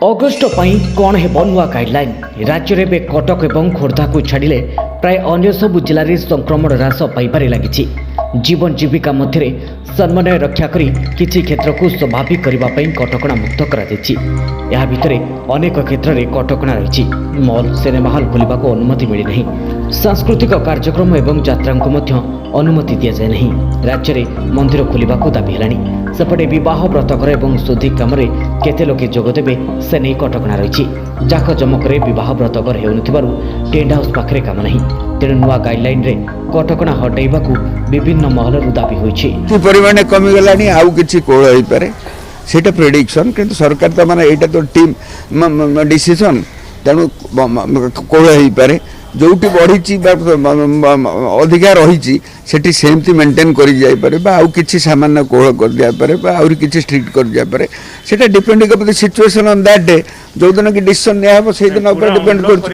August कौन है नुआ गाइडलाइन राज्य में कटक और खोर्धा को छाड़े प्राय अन्य सबु जिले में संक्रमण ह्रास पाइबार लगी। जीवन जीविका मध्य समन्वय रक्षा करी किसी क्षेत्र को स्वाभाविक करने कटकणा मुक्त कर भितर अनेक क्षेत्र में कटकणा रही। मॉल सिनेमा हॉल खोलने को अनुमति मिलना। सांस्कृतिक कार्यक्रम और यात्रा को अनुमति दि जाए नहीं। राज्य में मंदिर खोलने को दाबी है। सेपटे बह व्रतकर और शुद्धि कम केते लोके जोगदेवे से नहीं कटकणा रही। जाक जमक बह व्रतकर हो टेंट हाउस पाखे काम नहीं। तेणु नुआ गाइडलाइन रे कटकणा हटाइबा विभिन्न महल दाबी होइछि। परिमाण कमिगला आउ कि कोल हो पारे सेटा प्रेडिक्शन किंतु सरकार तो माने एटा तो टीम डिसीजन तेणु कोल हो पारे जोटी बढ़ी अधिकार रही सेठी सेमती मेंटेन करी जाय पारे बा आउ किछि सामान्य कोल कर दिया पारे बा आउरी किछि स्ट्रिक्ट कर दिया पारे सेटा डिपेंड कर सिचुएशन ऑन दैट डे जो दिन की डिसीजन निया हो से दिन ऊपर डिपेंड कर।